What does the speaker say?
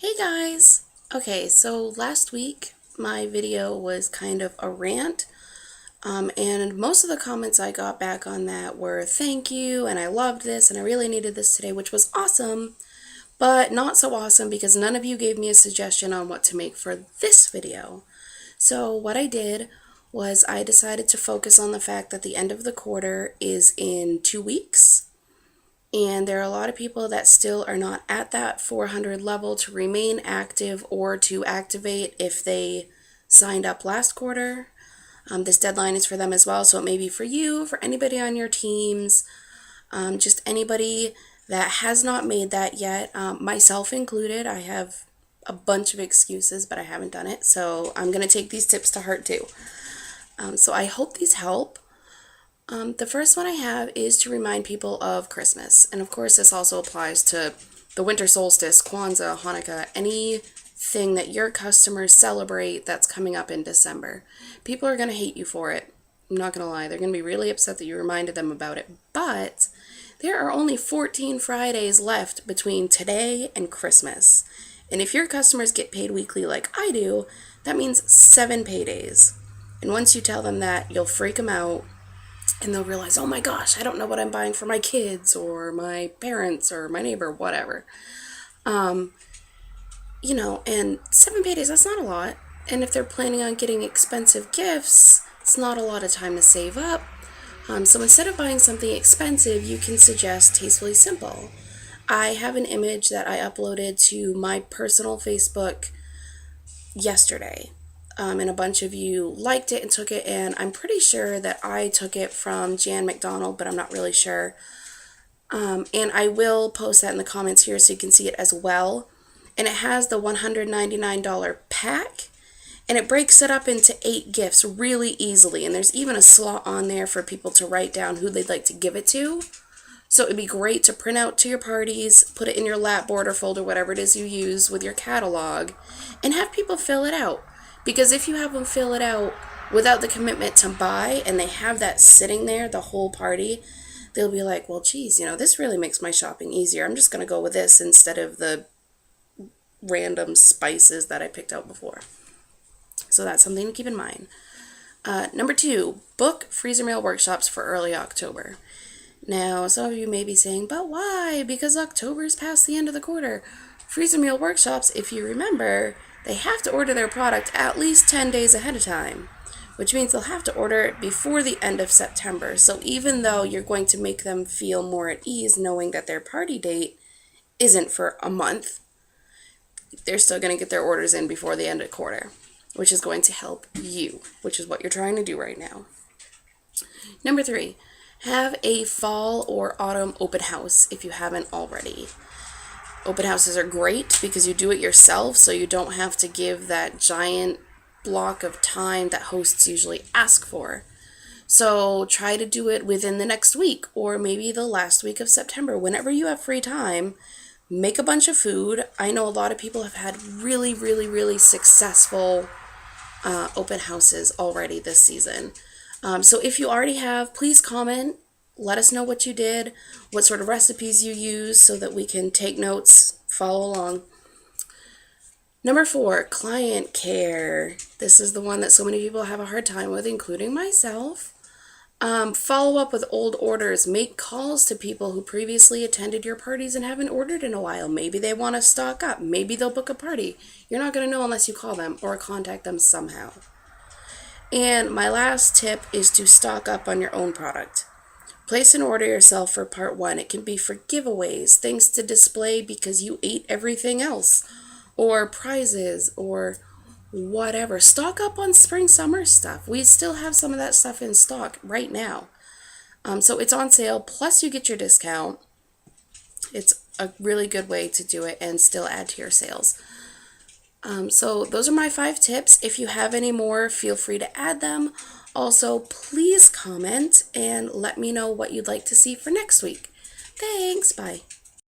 Hey guys! Okay, so last week my video was kind of a rant, and most of the comments I got back on that were thank you, and I loved this, and I really needed this today, which was awesome, but not so awesome because none of you gave me a suggestion on what to make for this video. So what I did was I decided to focus on the fact that the end of the quarter is in 2 weeks. And there are a lot of people that still are not at that 400 level to remain active or to activate if they signed up last quarter. This deadline is for them as well, so it may be for you, for anybody on your teams, just anybody that has not made that yet, myself included. I have a bunch of excuses, but I haven't done it, so I'm going to take these tips to heart too. So I hope these help. The first one I have is to remind people of Christmas. And of course, this also applies to the winter solstice, Kwanzaa, Hanukkah, anything that your customers celebrate that's coming up in December. People are going to hate you for it. I'm not going to lie. They're going to be really upset that you reminded them about it. But there are only 14 Fridays left between today and Christmas. And if your customers get paid weekly like I do, that means 7 paydays. And once you tell them that, you'll freak them out. And they'll realize, oh my gosh, I don't know what I'm buying for my kids or my parents or my neighbor, whatever. And 7 paydays, that's not a lot. And if they're planning on getting expensive gifts, it's not a lot of time to save up. So instead of buying something expensive, you can suggest Tastefully Simple. I have an image that I uploaded to my personal Facebook yesterday. And a bunch of you liked it and took it, and I'm pretty sure that I took it from Jan McDonald, but I'm not really sure. And I will post that in the comments here so you can see it as well. And it has the $199 pack, and it breaks it up into 8 gifts really easily, and there's even a slot on there for people to write down who they'd like to give it to. So it'd be great to print out to your parties, put it in your lapboard or folder, whatever it is you use with your catalog, and have people fill it out. Because if you have them fill it out without the commitment to buy and they have that sitting there the whole party, they'll be like, well, geez, this really makes my shopping easier. I'm just going to go with this instead of the random spices that I picked out before. So that's something to keep in mind. Number 2, book freezer mail workshops for early October. Now, some of you may be saying, but why? Because October is past the end of the quarter. Freezer meal workshops, if you remember, they have to order their product at least 10 days ahead of time, which means they'll have to order it before the end of September. So even though you're going to make them feel more at ease knowing that their party date isn't for a month, they're still going to get their orders in before the end of the quarter, which is going to help you, which is what you're trying to do right now. Number 3, have a fall or autumn open house if you haven't already. Open houses are great because you do it yourself, so you don't have to give that giant block of time that hosts usually ask for. So try to do it within the next week or maybe the last week of September. Whenever you have free time, make a bunch of food. I know a lot of people have had really, really, really successful open houses already this season. So if you already have, please comment. Let us know what you did, what sort of recipes you use so that we can take notes, follow along. Number 4, client care. This is the one that so many people have a hard time with, including myself. Follow up with old orders. Make calls to people who previously attended your parties and haven't ordered in a while. Maybe they want to stock up. Maybe they'll book a party. You're not going to know unless you call them or contact them somehow. And my last tip is to stock up on your own product. Place an order yourself for part 1. It can be for giveaways, things to display because you ate everything else, or prizes, or whatever. Stock up on spring, summer stuff. We still have some of that stuff in stock right now. So it's on sale, plus you get your discount. It's a really good way to do it and still add to your sales. So those are my 5 tips. If you have any more, feel free to add them. Also, please comment and let me know what you'd like to see for next week. Thanks, bye.